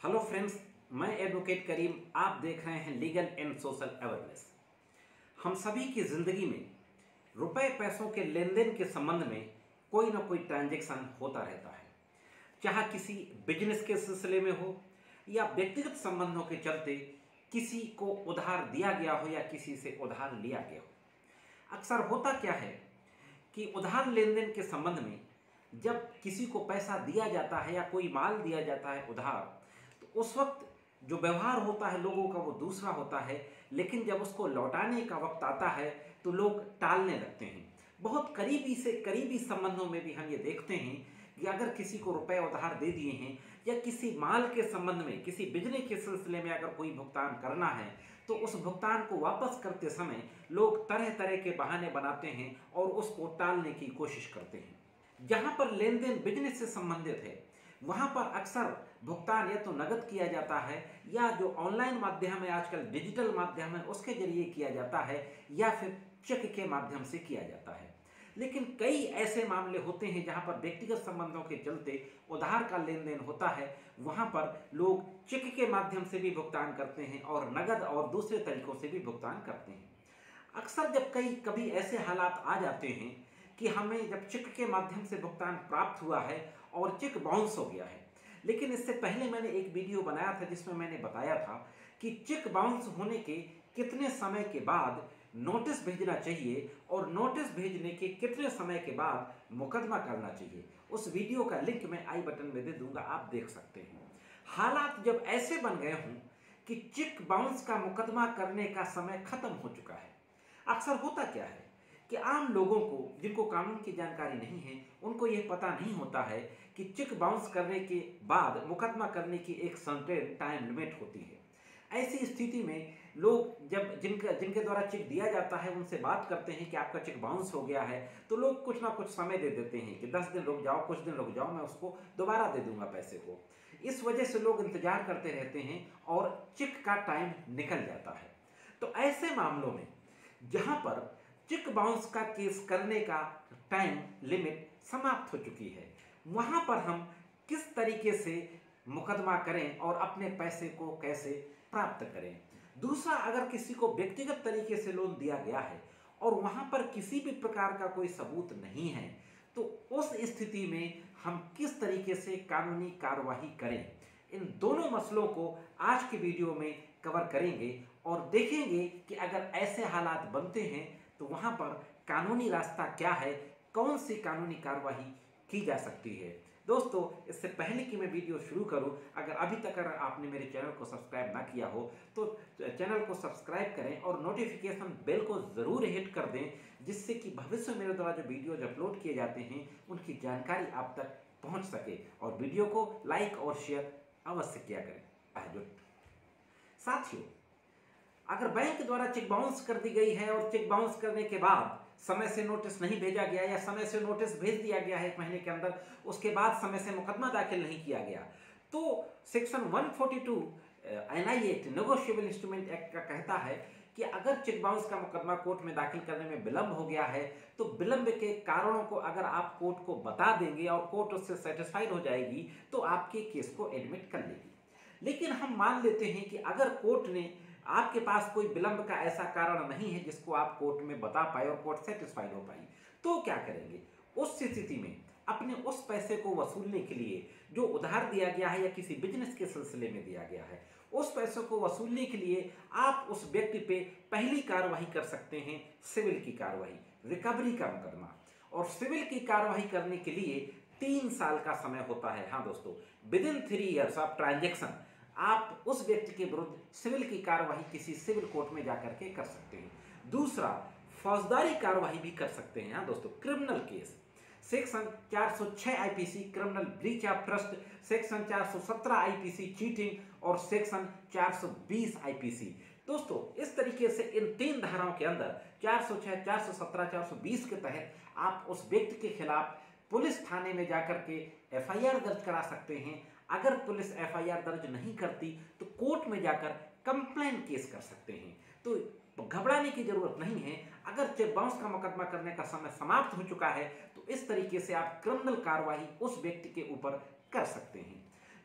Hello friends, मैं advocate करीम। आप देख रहे हैं लीगल एंड सोशल अवेयरनेस। हम सभी की ज़िंदगी में रुपए पैसों के लेन देन के संबंध में कोई ना कोई ट्रांजैक्शन होता रहता है, चाहे किसी बिजनेस के सिलसिले में हो या व्यक्तिगत संबंधों के चलते किसी को उधार दिया गया हो या किसी से उधार लिया गया हो। अक्सर होता क्या है कि उधार लेन देन के संबंध में जब किसी को पैसा दिया जाता है या कोई माल दिया जाता है उधार, तो उस वक्त जो व्यवहार होता है लोगों का वो दूसरा होता है, लेकिन जब उसको लौटाने का वक्त आता है तो लोग टालने लगते हैं। बहुत करीबी से करीबी संबंधों में भी हम ये देखते हैं कि अगर किसी को रुपए उधार दे दिए हैं या किसी माल के संबंध में, किसी बिजनेस के सिलसिले में अगर कोई भुगतान करना है, तो उस भुगतान को वापस करते समय लोग तरह तरह के बहाने बनाते हैं और उसको टालने की कोशिश करते हैं। जहाँ पर लेन देन बिजनेस से संबंधित है वहाँ पर अक्सर भुगतान या तो नगद किया जाता है या जो ऑनलाइन माध्यम है, आजकल डिजिटल माध्यम है, उसके जरिए किया जाता है या फिर चेक के माध्यम से किया जाता है। लेकिन कई ऐसे मामले होते हैं जहाँ पर व्यक्तिगत संबंधों के चलते उधार का लेन देन होता है, वहाँ पर लोग चेक के माध्यम से भी भुगतान करते हैं और नगद और दूसरे तरीकों से भी भुगतान करते हैं। अक्सर जब कभी ऐसे हालात आ जाते हैं कि हमें जब चेक के माध्यम से भुगतान प्राप्त हुआ है और चेक बाउंस हो गया है, लेकिन इससे पहले मैंने एक वीडियो बनाया था जिसमें मैंने बताया था कि चेक बाउंस होने के कितने समय के बाद नोटिस भेजना चाहिए और नोटिस भेजने के कितने समय के बाद मुकदमा करना चाहिए। उस वीडियो का लिंक मैं आई बटन में दे दूंगा, आप देख सकते हैं। हालात जब ऐसे बन गए हों कि चेक बाउंस का मुकदमा करने का समय खत्म हो चुका है, अक्सर होता क्या है कि आम लोगों को, जिनको कानून की जानकारी नहीं है, उनको यह पता नहीं होता है कि चेक बाउंस करने के बाद मुकदमा करने की एक सर्टेन टाइम लिमिट होती है। ऐसी स्थिति में लोग जब जिनके द्वारा चेक दिया जाता है उनसे बात करते हैं कि आपका चेक बाउंस हो गया है, तो लोग कुछ ना कुछ समय दे देते हैं कि 10 दिन रुक जाओ, कुछ दिन रुक जाओ, मैं उसको दोबारा दे दूंगा पैसे को। इस वजह से लोग इंतजार करते रहते हैं और चेक का टाइम निकल जाता है। तो ऐसे मामलों में जहां पर चेक बाउंस का केस करने का टाइम लिमिट समाप्त हो चुकी है, वहां पर हम किस तरीके से मुकदमा करें और अपने पैसे को कैसे प्राप्त करें। दूसरा, अगर किसी को व्यक्तिगत तरीके से लोन दिया गया है और वहां पर किसी भी प्रकार का कोई सबूत नहीं है, तो उस स्थिति में हम किस तरीके से कानूनी कार्रवाई करें, इन दोनों मसलों को आज के वीडियो में कवर करेंगे और देखेंगे कि अगर ऐसे हालात बनते हैं तो वहां पर कानूनी रास्ता क्या है, कौन सी कानूनी कार्रवाई की जा सकती है। दोस्तों, इससे पहले कि मैं वीडियो शुरू करूं, अगर अभी तक अगर आपने मेरे चैनल को सब्सक्राइब ना किया हो तो चैनल को सब्सक्राइब करें और नोटिफिकेशन बेल को ज़रूर हिट कर दें, जिससे कि भविष्य में मेरे द्वारा जो वीडियोज अपलोड किए जाते हैं उनकी जानकारी आप तक पहुँच सके। और वीडियो को लाइक और शेयर अवश्य किया करें। साथियों, अगर बैंक द्वारा चेक बाउंस कर दी गई है और चेक बाउंस करने के बाद समय से नोटिस नहीं भेजा गया या समय से नोटिस भेज दिया गया है 1 महीने के अंदर, उसके बाद समय से मुकदमा दाखिल नहीं किया गया, तो section 142 NI act, negotiable instrument act का कहता है कि अगर चेक बाउंस का मुकदमा कोर्ट में दाखिल करने में विलंब हो गया है तो विलंब के कारणों को अगर आप कोर्ट को बता देंगे और कोर्ट उससे सेटिस्फाइड हो जाएगी तो आपके केस को एडमिट कर लेगी। लेकिन हम मान लेते हैं कि अगर कोर्ट ने, आपके पास कोई विलंब का ऐसा कारण नहीं है जिसको आप कोर्ट में बता पाए और कोर्ट सेटिस्फाइड हो पाई, तो क्या करेंगे? उस स्थिति में अपने उस पैसे को वसूलने के लिए जो उधार दिया गया है या किसी बिजनेस के सिलसिले में दिया गया है, उस पैसे को वसूलने के लिए आप उस व्यक्ति पे पहली कार्रवाई कर सकते हैं, सिविल की कार्रवाई, रिकवरी का मुकदमा। और सिविल की कार्रवाई करने के लिए 3 साल का समय होता है। हाँ दोस्तों, विदिन 3 ईयर्स ऑफ ट्रांजेक्शन आप उस व्यक्ति के विरुद्ध सिविल की कार्रवाई किसी सिविल कोर्ट में जाकर के कर सकते हैं। दूसरा, फौजदारी कार्रवाई भी कर सकते हैं। हाँ दोस्तों, criminal case, section 406 IPC criminal breach of trust, section 417 IPC cheating और सेक्शन 420 आईपीसी। दोस्तों, इस तरीके से इन 3 धाराओं के अंदर 406, 417, 420 के तहत आप उस व्यक्ति के खिलाफ पुलिस थाने में जाकर के एफआईआर दर्ज करा सकते हैं। अगर पुलिस एफआईआर दर्ज नहीं करती तो कोर्ट में जाकर कंप्लेन केस कर सकते हैं। तो घबराने की जरूरत नहीं है। अगर चेक बाउंस का मुकदमा करने का समय समाप्त हो चुका है तो इस तरीके से आप क्रिमिनल कार्रवाई उस व्यक्ति के ऊपर कर सकते हैं।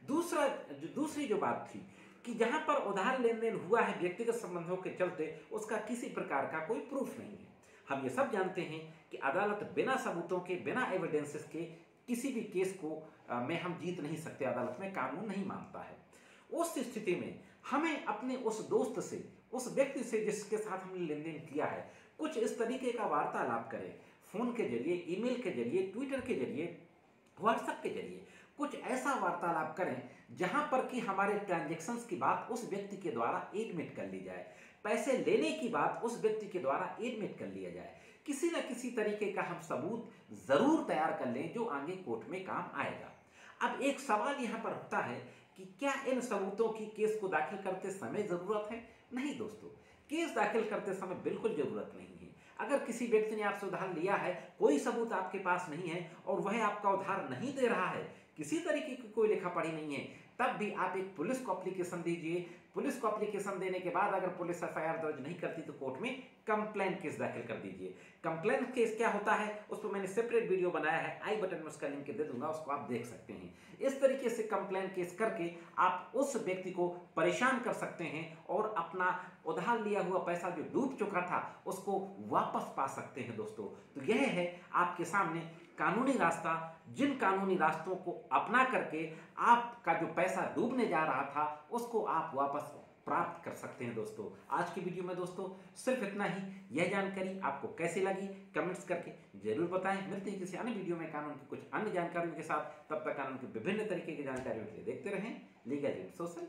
दूसरी जो बात थी कि जहां पर उधार लेन देन हुआ है व्यक्तिगत संबंधों के चलते, उसका किसी प्रकार का कोई प्रूफ नहीं है। हम ये सब जानते हैं कि अदालत बिना सबूतों के, बिना एविडेंसेस के किसी भी केस को में हम जीत नहीं सकते। अदालत में कानून नहीं मानता है। उस स्थिति में हमें अपने उस दोस्त से, उस व्यक्ति से जिसके साथ हमने लेन देन किया है, कुछ इस तरीके का वार्तालाप करें, फोन के जरिए, ईमेल के जरिए, ट्विटर के जरिए, व्हाट्सएप के जरिए कुछ ऐसा वार्तालाप करें जहां पर कि हमारे ट्रांजैक्शंस की बात उस व्यक्ति के द्वारा एडमिट कर ली जाए, पैसे लेने की बात उस व्यक्ति के द्वारा एडमिट कर लिया जाए। किसी न किसी तरीके का हम सबूत जरूर तैयार कर लें जो आगे कोर्ट में काम आएगा। अब एक सवाल यहां पर उठता है कि क्या इन सबूतों की केस को दाखिल करते समय जरूरत है? नहीं दोस्तों, केस दाखिल करते समय बिल्कुल जरूरत नहीं है। अगर किसी व्यक्ति ने आपसे उधार लिया है, कोई सबूत आपके पास नहीं है और वह आपका उधार नहीं दे रहा है, किसी तरीके की कोई लिखा पढ़ी नहीं है, तब भी आप एक पुलिस को एप्लीकेशन दीजिए। पुलिस को एप्लीकेशन देने के बाद अगर पुलिस एफआईआर दर्ज नहीं करती तो कोर्ट में कंप्लेन केस दाखिल कर दीजिए। कंप्लेन केस क्या होता है उस पर मैंने सेपरेट वीडियो बनाया है, आई बटन में उसका लिंक दे दूंगा, उसको आप देख सकते हैं। इस तरीके से कंप्लेन केस करके आप उस व्यक्ति को परेशान कर सकते हैं और अपना उधार लिया हुआ पैसा जो डूब चुका था उसको वापस पा सकते हैं दोस्तों। तो यह है आपके सामने कानूनी रास्ता, जिन कानूनी रास्तों को अपना करके आपका जो पैसा डूबने जा रहा था उसको आप वापस प्राप्त कर सकते हैं दोस्तों। आज की वीडियो में दोस्तों सिर्फ इतना ही। यह जानकारी आपको कैसी लगी कमेंट्स करके जरूर बताएं। मिलते हैं किसी अन्य वीडियो में कानून की कुछ अन्य जानकारियों के साथ। तब तक कानून की विभिन्न तरीके की जानकारियों के लिए देखते रहें लीगल एंड सोशल।